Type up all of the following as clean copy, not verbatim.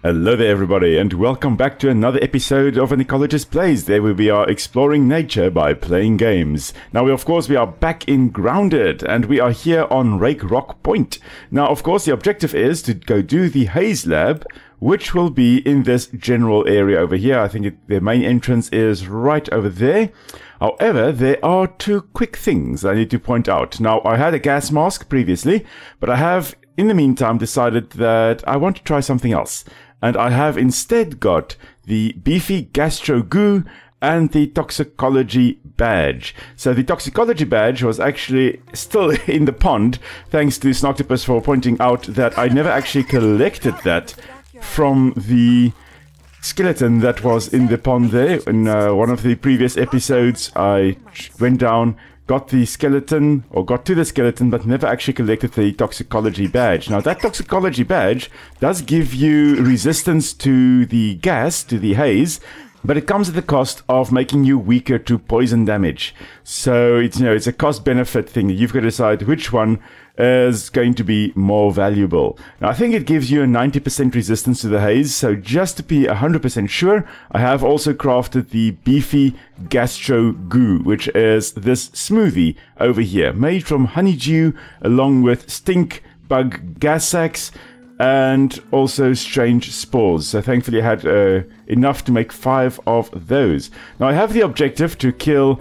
Hello there everybody, and welcome back to another episode of An Ecologist Plays, there where we are exploring nature by playing games. Now we are back in Grounded, and we are here on Rake Rock Point. Now of course the objective is to go do the Haze Lab, which will be in this general area over here. I think the main entrance is right over there. However, there are two quick things I need to point out. Now I had a gas mask previously, but I have in the meantime decided that I want to try something else. And I have instead got the beefy gastro goo and the toxicology badge. So the toxicology badge was actually still in the pond, thanks to Snoctopus for pointing out that I never actually collected that from the skeleton that was in the pond there. In one of the previous episodes, I went down, got the skeleton, or got to the skeleton, but never actually collected the toxicology badge. Now that toxicology badge does give you resistance to the gas, to the haze, but it comes at the cost of making you weaker to poison damage. So it's, it's a cost-benefit thing. You've got to decide which one is going to be more valuable. Now I think it gives you a 90% resistance to the haze, so just to be 100% sure, I have also crafted the beefy gastro goo, which is this smoothie over here, made from honeydew along with stink bug gas sacs and also strange spores. So thankfully I had enough to make 5 of those. Now I have the objective to kill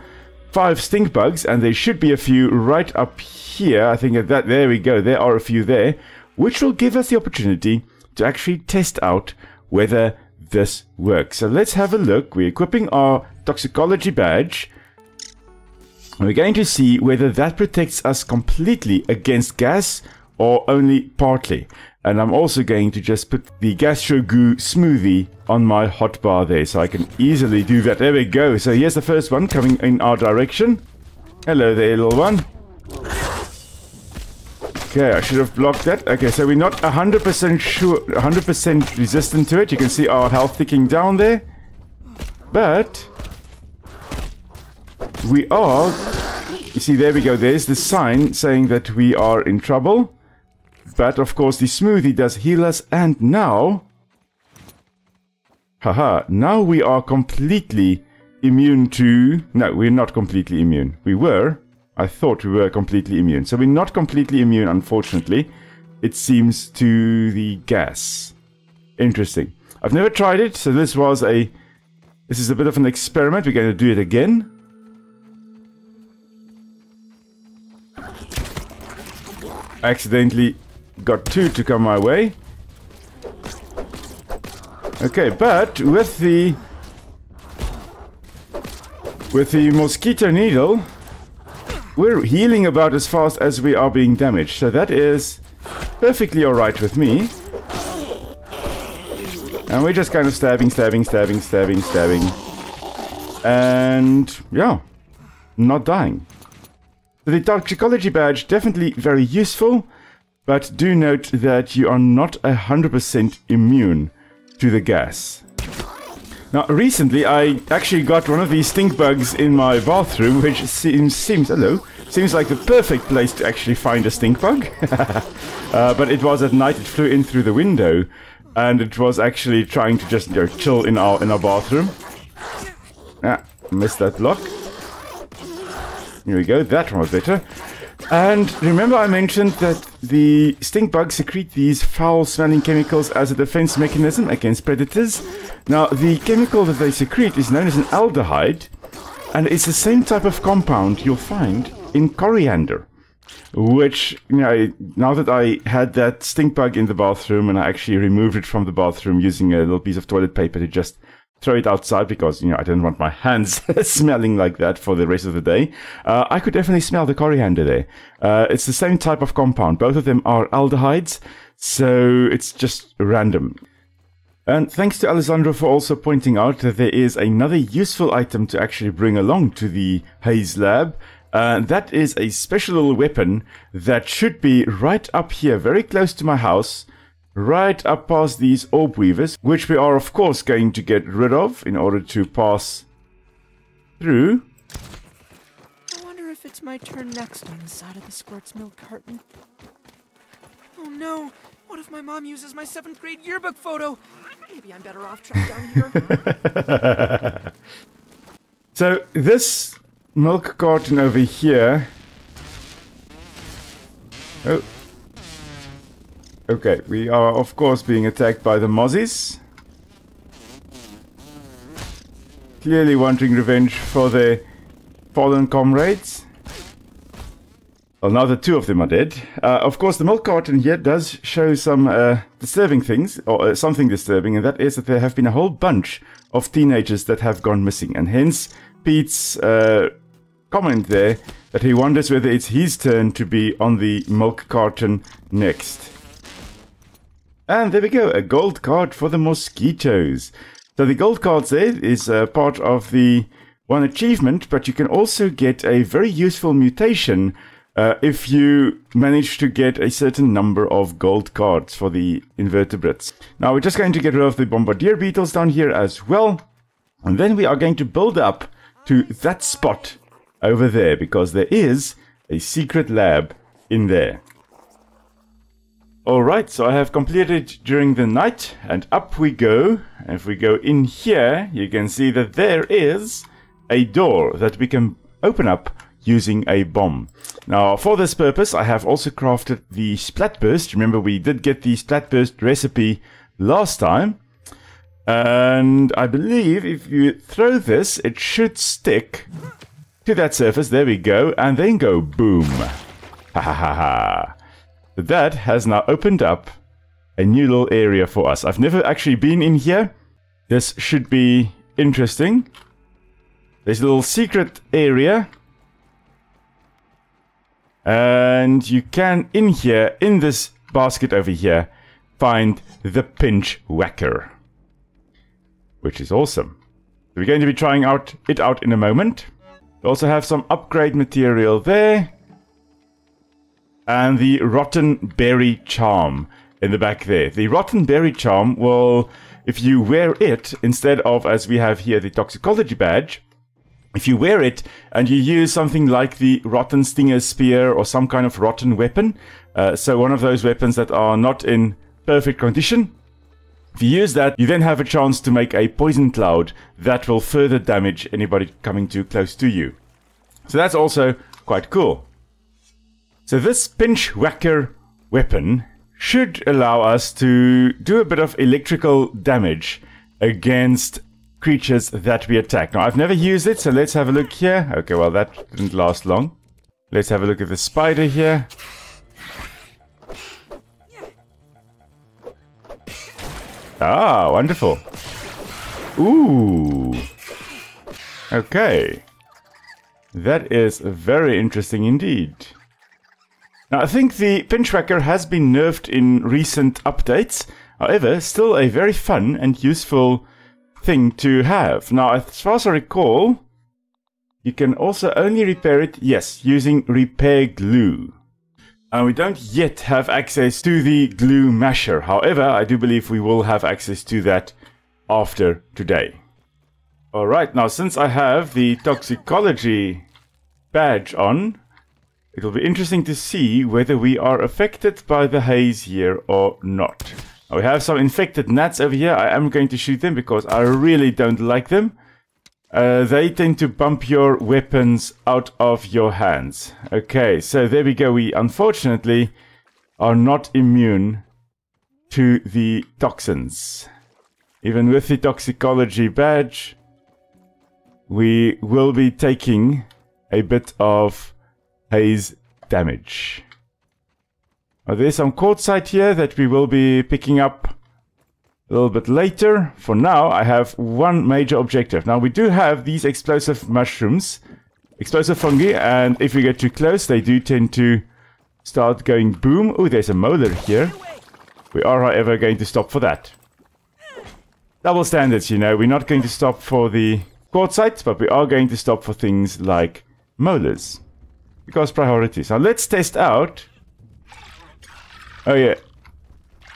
5 stink bugs, and there should be a few right up here. I think that there we go, there are a few there, which will give us the opportunity to actually test out whether this works. So let's have a look. We're equipping our toxicology badge. We're going to see whether that protects us completely against gas or only partly. And I'm also going to just put the gastro goo smoothie on my hotbar there, so I can easily do that. There we go. So here's the first one coming in our direction. Hello there, little one. Okay, I should have blocked that. Okay, so we're not 100% sure, 100% resistant to it. You can see our health ticking down there. But we are, you see, there we go. There's the sign saying that we are in trouble. But of course the smoothie does heal us, and now, haha, now we are completely immune to, no, we're not completely immune. We were, I thought we were completely immune. So we're not completely immune, unfortunately, it seems, to the gas. Interesting. I've never tried it, so this is a bit of an experiment. We're going to do it again. Accidentally got 2 to come my way. Okay, but with the mosquito needle, we're healing about as fast as we are being damaged. So that is perfectly alright with me. And we're just kind of stabbing. And yeah, not dying. So the toxicology badge, definitely very useful. But do note that you are not 100% immune to the gas. Now, recently I actually got one of these stink bugs in my bathroom, which seems like the perfect place to actually find a stink bug. But it was at night, it flew in through the window, and it was actually trying to just chill in our bathroom. Ah, missed that block. Here we go, that one was better. And remember I mentioned that the stink bugs secrete these foul-smelling chemicals as a defense mechanism against predators. Now, the chemical that they secrete is known as an aldehyde, and it's the same type of compound you'll find in coriander. Which, now that I had that stink bug in the bathroom, and I actually removed it from the bathroom using a little piece of toilet paper to just throw it outside, because, I didn't want my hands smelling like that for the rest of the day. I could definitely smell the coriander there. It's the same type of compound. Both of them are aldehydes, so it's just random. And thanks to Alessandro for also pointing out that there is another useful item to actually bring along to the Haze Lab. That is a special little weapon that should be right up here, very close to my house, right up past these orb weavers, which we are of course going to get rid of in order to pass through. I wonder if it's my turn next on the side of the squirt's milk carton. Oh no, What if my mom uses my 7th grade yearbook photo? Maybe I'm better off trapped down here. So this milk carton over here. Oh. Okay, we are of course being attacked by the mozzies. Clearly wanting revenge for their fallen comrades. Well, now the 2 of them are dead. Of course, the milk carton here does show some disturbing things, or something disturbing, and that is that there have been a whole bunch of teenagers that have gone missing, and hence Pete's comment there that he wonders whether it's his turn to be on the milk carton next. And there we go, a gold card for the mosquitoes. So the gold cards there is part of the one achievement, but you can also get a very useful mutation if you manage to get a certain number of gold cards for the invertebrates. Now we're just going to get rid of the bombardier beetles down here as well. And then we are going to build up to that spot over there, because there is a secret lab in there. Alright, so I have completed during the night, and up we go. And if we go in here, you can see that there is a door that we can open up using a bomb. Now, for this purpose, I have also crafted the Splatburst. Remember, we did get the Splatburst recipe last time. And I believe if you throw this, it should stick to that surface. There we go. And then go boom. Ha ha ha ha. That has now opened up a new little area for us. I've never actually been in here. This should be interesting. There's a little secret area. And you can, in here, in this basket over here, find the pinch whacker. Which is awesome. We're going to be trying it out in a moment. We also have some upgrade material there. And the rotten berry charm in the back there. The rotten berry charm will, if you wear it, instead of, as we have here, the toxicology badge, if you wear it and you use something like the rotten stinger spear or some kind of rotten weapon, so one of those weapons that are not in perfect condition, if you use that, you then have a chance to make a poison cloud that will further damage anybody coming too close to you. So that's also quite cool. So this pinch whacker weapon should allow us to do a bit of electrical damage against creatures that we attack. Now, I've never used it, so let's have a look here. Okay, well, that didn't last long. Let's have a look at the spider here. Ah, wonderful. Ooh. Okay. That is very interesting indeed. Now, I think the pinchwhacker has been nerfed in recent updates. However, still a very fun and useful thing to have. Now, as far as I recall, you can also only repair it, yes, using repair glue. And we don't yet have access to the glue masher. However, I do believe we will have access to that after today. Alright, now since I have the toxicology badge on, it'll be interesting to see whether we are affected by the haze here or not. Now we have some infected gnats over here. I am going to shoot them because I really don't like them. They tend to bump your weapons out of your hands. Okay, so there we go. We unfortunately are not immune to the toxins. Even with the toxicology badge, we will be taking a bit of haze damage. Now, there's some quartzite here that we will be picking up a little bit later. For now, I have one major objective. Now, we do have these explosive mushrooms, explosive fungi, and if we get too close, they do tend to start going boom. Oh, there's a molar here. We are, however, going to stop for that. Double standards, you know. We're not going to stop for the quartzite, but we are going to stop for things like molars. Because priorities. Now, let's test out. Oh, yeah.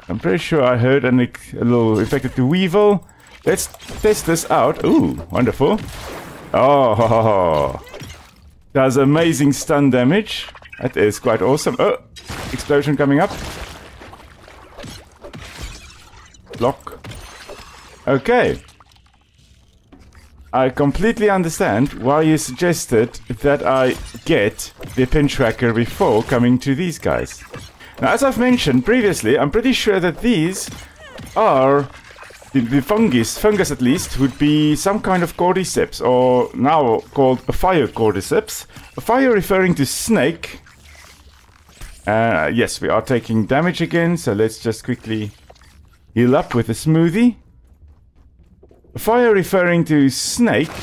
I'm pretty sure I heard a little infected weevil. Let's test this out. Ooh, wonderful. Oh, does amazing stun damage. That is quite awesome. Oh, explosion coming up. block. Okay. I completely understand why you suggested that I get the pin tracker before coming to these guys. Now, as I've mentioned previously, I'm pretty sure that these are the fungus at least, would be some kind of cordyceps, or now called a fire cordyceps. A fire referring to snake. Yes, we are taking damage again, so let's just quickly heal up with a smoothie. A fire referring to snake,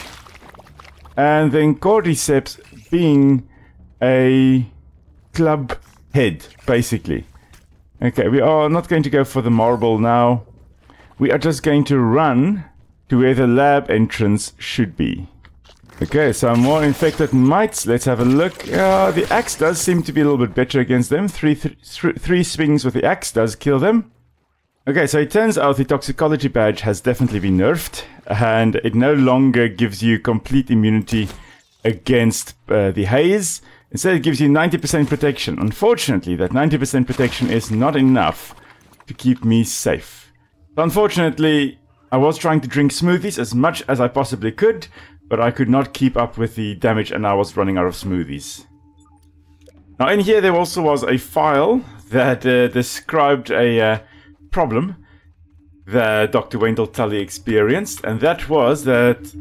and then cordyceps being a club head, basically. Okay, we are not going to go for the marble now. We are just going to run to where the lab entrance should be. Okay, some more infected mites. Let's have a look. The axe does seem to be a little bit better against them. Three swings with the axe does kill them. Okay, so it turns out the toxicology badge has definitely been nerfed, and it no longer gives you complete immunity against the haze. Instead, it gives you 90% protection. Unfortunately, that 90% protection is not enough to keep me safe. Unfortunately, I was trying to drink smoothies as much as I possibly could, but I could not keep up with the damage and I was running out of smoothies. Now in here there also was a file that described a problem that Dr. Tully experienced, and that was that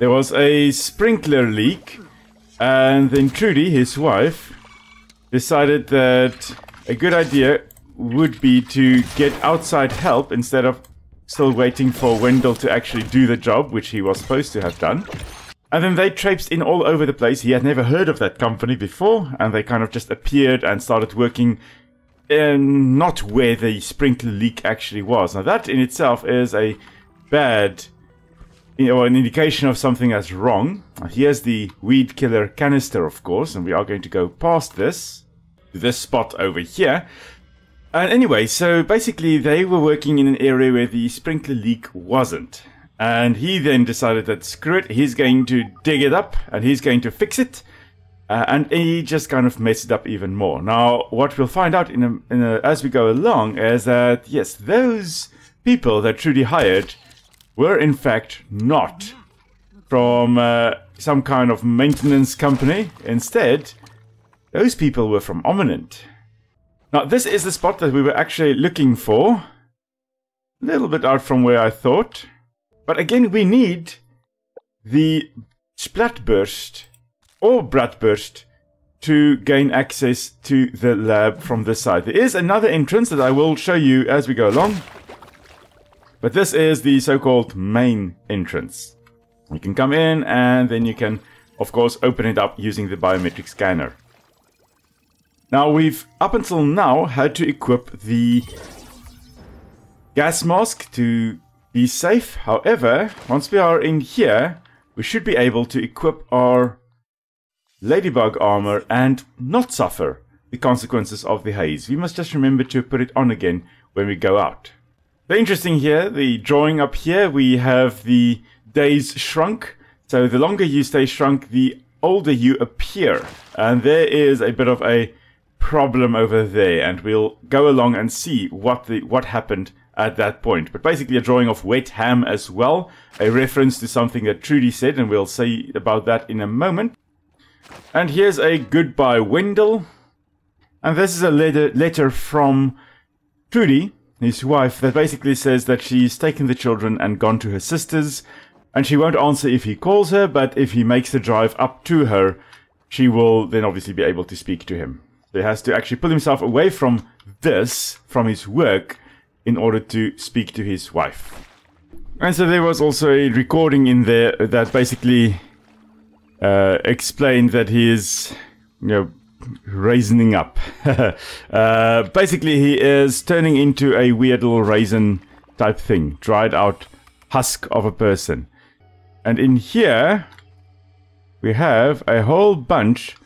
there was a sprinkler leak, and then Trudy, his wife, decided that a good idea would be to get outside help instead of still waiting for Wendell to actually do the job, which he was supposed to have done. And then they traipsed in all over the place. He had never heard of that company before, and they kind of just appeared and started working not where the sprinkler leak actually was. Now that in itself is a bad, an indication of something that's wrong. Here's the weed killer canister, of course, and we are going to go past this spot over here. And anyway, so basically they were working in an area where the sprinkler leak wasn't. And he then decided that screw it, he's going to dig it up and he's going to fix it. And he just kind of messed it up even more. Now, what we'll find out as we go along is that, yes, those people that Trudy hired were in fact not from some kind of maintenance company. Instead, those people were from Ominent. Now, this is the spot that we were actually looking for. A little bit out from where I thought. But again, we need the Splatburst or Bratburst to gain access to the lab from this side. There is another entrance that I will show you as we go along. But this is the so-called main entrance. You can come in and then you can, of course, open it up using the biometric scanner. Now, we've, up until now, had to equip the gas mask to be safe. However, once we are in here, we should be able to equip our ladybug armor and not suffer the consequences of the haze. We must just remember to put it on again when we go out. Very interesting here, the drawing up here, we have the days shrunk. So the longer you stay shrunk, the older you appear. And there is a bit of a problem over there, and we'll go along and see what happened at that point. But basically a drawing of wet ham as well, a reference to something that Trudy said, and we'll say about that in a moment. And here's a goodbye Wendell, and this is a letter from Trudy, his wife, that basically says that she's taken the children and gone to her sister's, and she won't answer if he calls her, but if he makes the drive up to her, she will then obviously be able to speak to him. So he has to actually pull himself away from his work, in order to speak to his wife. And so there was also a recording in there that basically explained that he is, raisening up. Basically, he is turning into a weird little raisin type thing, dried out husk of a person. And in here, we have a whole bunch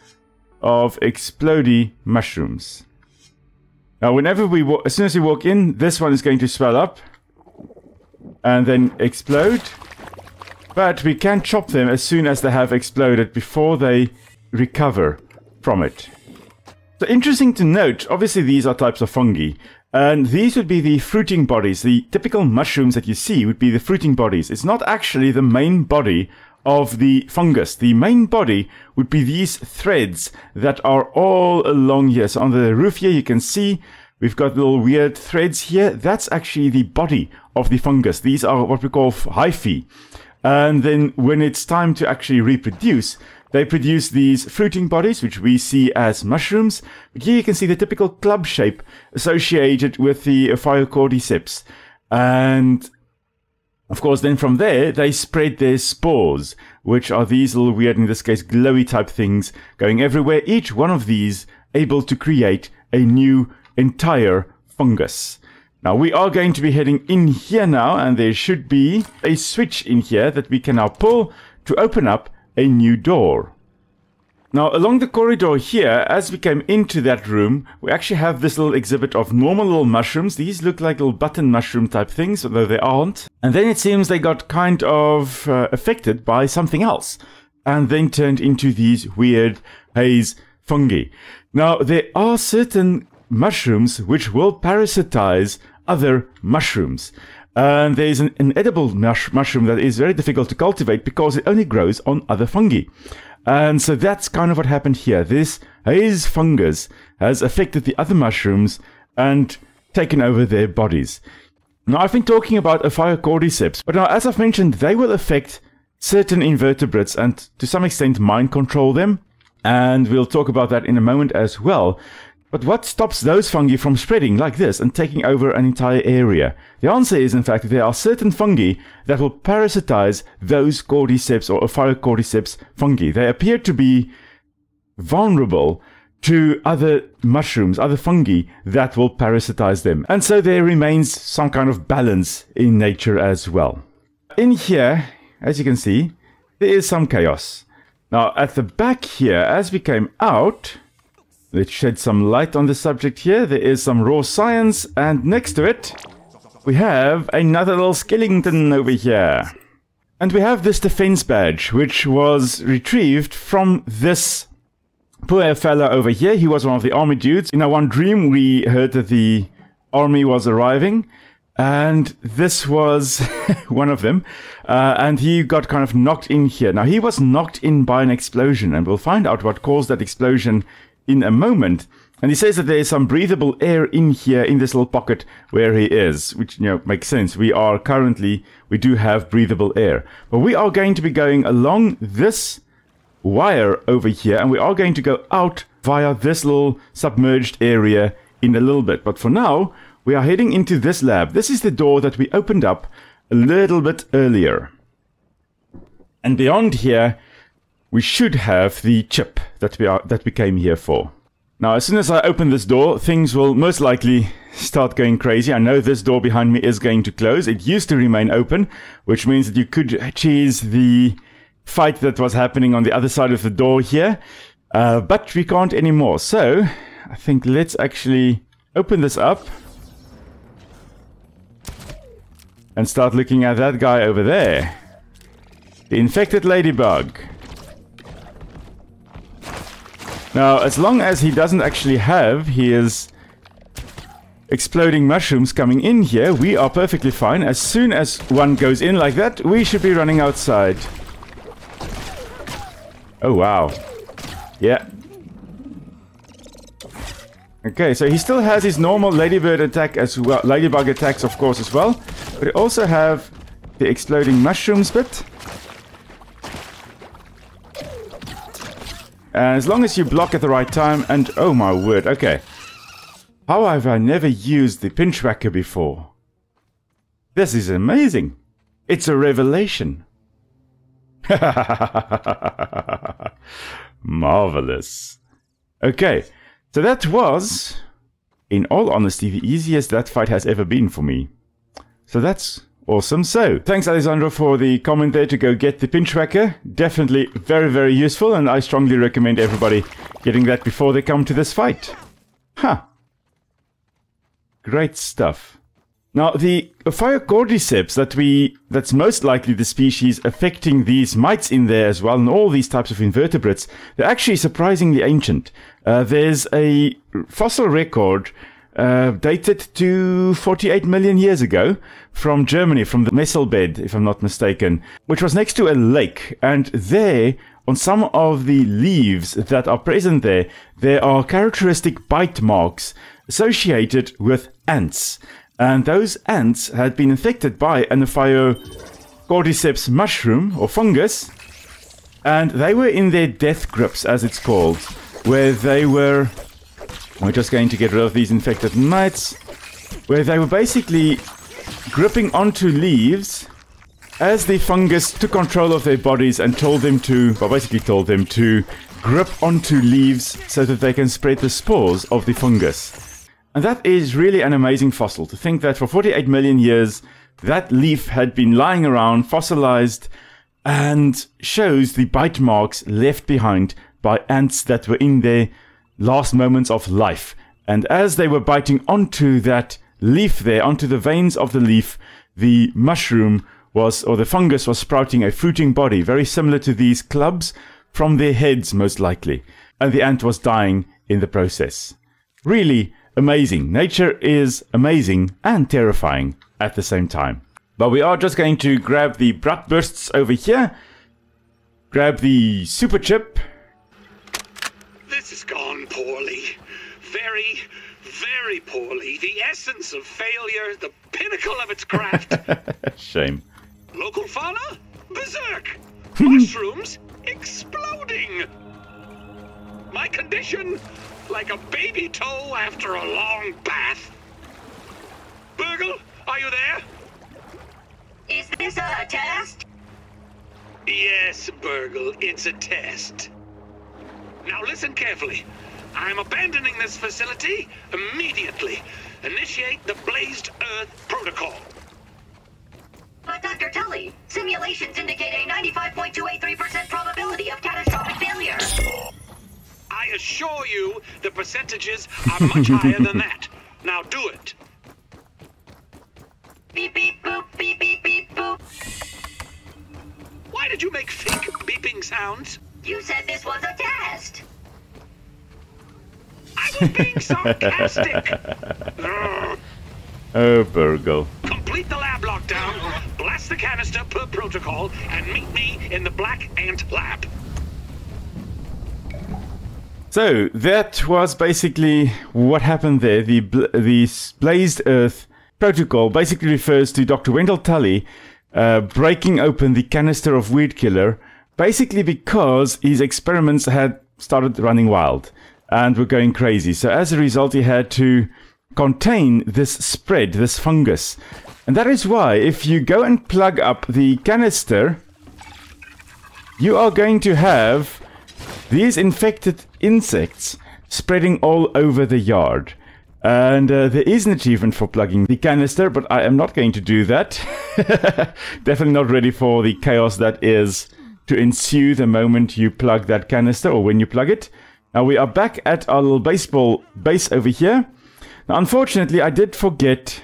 of explodey mushrooms. Now, whenever as soon as we walk in, this one is going to swell up and then explode. But we can chop them as soon as they have exploded before they recover from it. So interesting to note, obviously these are types of fungi, And these would be the fruiting bodies. The typical mushrooms that you see would be the fruiting bodies. It's not actually the main body of the fungus. The main body would be these threads that are all along here. So on the roof here, you can see we've got little weird threads here. That's actually the body of the fungus. These are what we call hyphae. And then when it's time to actually reproduce, they produce these fruiting bodies, which we see as mushrooms. But here you can see the typical club shape associated with the Ophiocordicep. And of course, then from there, they spread their spores, which are these little weird, in this case, glowy type things going everywhere. Each one of these able to create a new entire fungus. Now, we are going to be heading in here now, and there should be a switch in here that we can now pull to open up a new door. Now, along the corridor here, as we came into that room, we actually have this little exhibit of normal little mushrooms. These look like little button mushroom type things, although they aren't. And then it seems they got kind of affected by something else, and then turned into these weird haze fungi. Now, there are certain mushrooms which will parasitize other mushrooms. And there's an edible mushroom that is very difficult to cultivate because it only grows on other fungi. And so that's kind of what happened here. This haze fungus has affected the other mushrooms and taken over their bodies. Now, I've been talking about Ophiocordicep, but now, as I've mentioned, they will affect certain invertebrates and to some extent mind control them. And we'll talk about that in a moment as well. But what stops those fungi from spreading like this and taking over an entire area? The answer is, in fact, there are certain fungi that will parasitize those cordyceps or Ophiocordicep fungi. They appear to be vulnerable to other mushrooms, other fungi that will parasitize them. And so there remains some kind of balance in nature as well. In here, as you can see, there is some chaos. Now, at the back here, as we came out, let's shed some light on the subject here. There is some raw science, and next to it, we have another little skeleton over here. And we have this defense badge, which was retrieved from this poor fella over here. He was one of the army dudes. In our one dream, we heard that the army was arriving, and this was one of them. And he got kind of knocked in here. Now, he was knocked in by an explosion, and we'll find out what caused that explosion in a moment. And he says that there is some breathable air in here in this little pocket where he is, which, you know, makes sense. We do have breathable air. But we are going to be going along this wire over here, and we are going to go out via this little submerged area in a little bit. But for now, we are heading into this lab. This is the door that we opened up a little bit earlier. And beyond here, we should have the chip that we came here for. Now, as soon as I open this door, things will most likely start going crazy. I know this door behind me is going to close. It used to remain open, which means that you could cheese the fight that was happening on the other side of the door here. But we can't anymore. So, I think let's actually open this up and start looking at that guy over there. The infected ladybug. Now, as long as he doesn't actually have his exploding mushrooms coming in here, we are perfectly fine. As soon as one goes in like that, we should be running outside. Oh, wow. Yeah. Okay, so he still has his normal ladybird attack as well, ladybug attacks, of course, as well. But we also have the exploding mushrooms bit. And as long as you block at the right time, and oh my word, okay. How have I never used the pinch whacker before? This is amazing. It's a revelation. Marvelous. Okay, so that was, in all honesty, the easiest that fight has ever been for me. So that's awesome. So, thanks Alessandro for the comment there to go get the pinch whacker. Definitely very, very useful, and I strongly recommend everybody getting that before they come to this fight. Huh. Great stuff. Now, the Ophiocordicep that's most likely the species affecting these mites in there as well, and all these types of invertebrates, they're actually surprisingly ancient. There's a fossil record dated to 48 million years ago from Germany, from the Messel bed, if I'm not mistaken, which was next to a lake. And there, on some of the leaves that are present there, there are characteristic bite marks associated with ants. And those ants had been infected by an Cordyceps mushroom or fungus, and they were in their death grips, as it's called, where they were... We're just going to get rid of these infected mites, where they were basically gripping onto leaves as the fungus took control of their bodies and told them to grip onto leaves so that they can spread the spores of the fungus. And that is really an amazing fossil, to think that for 48 million years that leaf had been lying around, fossilized, and shows the bite marks left behind by ants that were in their last moments of life. And as they were biting onto that leaf there, onto the veins of the leaf, the mushroom was, or the fungus was sprouting a fruiting body, very similar to these clubs, from their heads most likely. And the ant was dying in the process. Really amazing. Nature is amazing and terrifying at the same time. But we are just going to grab the bratwursts over here, grab the super chip. This has gone poorly. Very, very poorly. The essence of failure, the pinnacle of its craft. Shame. Local fauna? Berserk. Mushrooms? Exploding. My condition? Like a baby toe after a long bath. Burgle, are you there? Is this a test? Yes, Burgle, it's a test. Now listen carefully. I'm abandoning this facility immediately. Initiate the Blazed Earth Protocol. But Dr. Tully, simulations indicate a 95.283% probability of catastrophic failure. I assure you the percentages are much higher than that. Now do it. Beep beep boop, beep beep beep boop. Why did you make fake beeping sounds? You said this was a test. I was being sarcastic. Oh, Burgle. Complete the lab lockdown, blast the canister per protocol, and meet me in the Black Ant Lab. So, that was basically what happened there. The Blazed Earth Protocol basically refers to Dr. Wendell Tully breaking open the canister of weed killer, basically because his experiments had started running wild and were going crazy. So as a result, he had to contain this spread, this fungus. And that is why if you go and plug up the canister, you are going to have these infected insects spreading all over the yard. And there is an achievement for plugging the canister, but I am not going to do that. Definitely not ready for the chaos that is to ensue the moment you plug that canister, or when you plug it. Now we are back at our little baseball base over here. Now unfortunately I did forget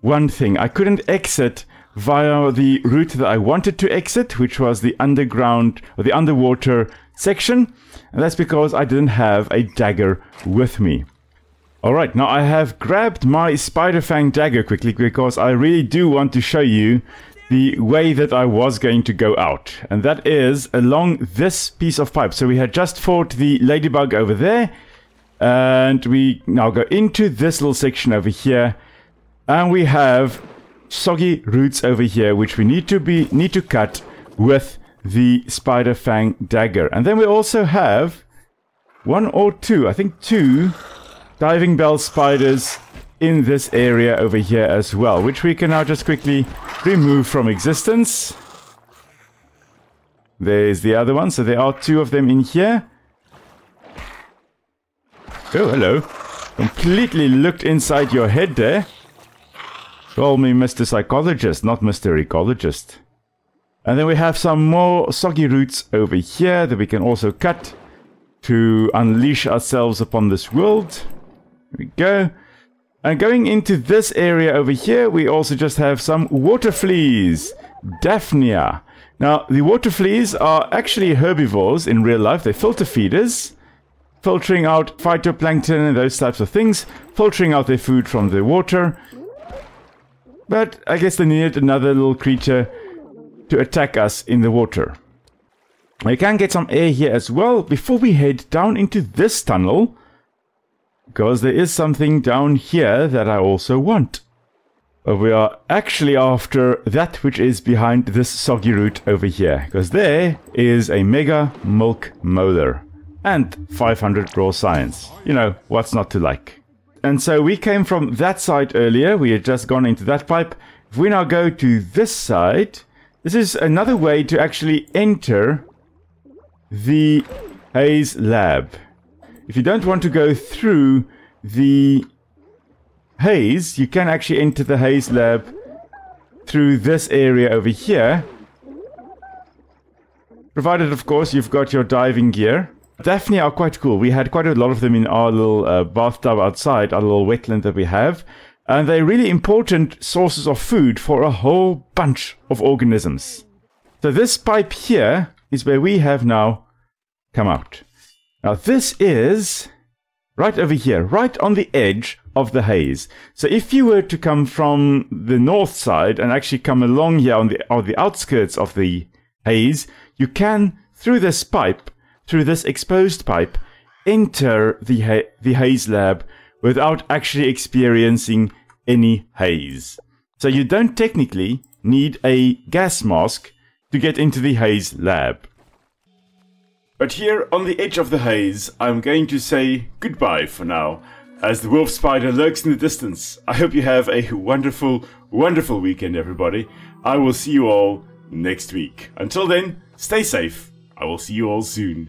one thing. I couldn't exit via the route that I wanted to exit, which was the underground or the underwater section. And that's because I didn't have a dagger with me. Alright, now I have grabbed my Spider Fang dagger quickly because I really do want to show you the way that I was going to go out. And that is along this piece of pipe. So we had just fought the ladybug over there. And we now go into this little section over here. And we have soggy roots over here, which we need to cut with the Spider Fang dagger. And then we also have one or two, I think two diving bell spiders in this area over here as well, which we can now just quickly remove from existence. There's the other one, so there are two of them in here. Oh, hello. Completely looked inside your head there. Call me Mr. Psychologist, not Mr. Ecologist. And then we have some more soggy roots over here that we can also cut to unleash ourselves upon this world. Here we go. And going into this area over here, we also just have some water fleas. Daphnia. Now, the water fleas are actually herbivores in real life. They're filter feeders. filtering out phytoplankton and those types of things, filtering out their food from the water. But I guess they needed another little creature to attack us in the water. We can get some air here as well before we head down into this tunnel, because there is something down here that I also want. But we are actually after that which is behind this soggy root over here, because there is a mega milk molar and 500 raw science. You know, what's not to like. And so we came from that side earlier, we had just gone into that pipe. If we now go to this side, this is another way to actually enter the Haze Lab. If you don't want to go through the haze, you can actually enter the Haze Lab through this area over here. Provided, of course, you've got your diving gear. Daphne are quite cool. We had quite a lot of them in our little bathtub outside, our little wetland that we have. And they're really important sources of food for a whole bunch of organisms. So this pipe here is where we have now come out. Now this is right over here, right on the edge of the haze. So if you were to come from the north side and actually come along here on the outskirts of the haze, you can, through this pipe, through this exposed pipe, enter the Haze Lab without actually experiencing any haze. So you don't technically need a gas mask to get into the Haze Lab. But here on the edge of the haze, I'm going to say goodbye for now, as the wolf spider lurks in the distance. I hope you have a wonderful, wonderful weekend, everybody. I will see you all next week. Until then, stay safe. I will see you all soon.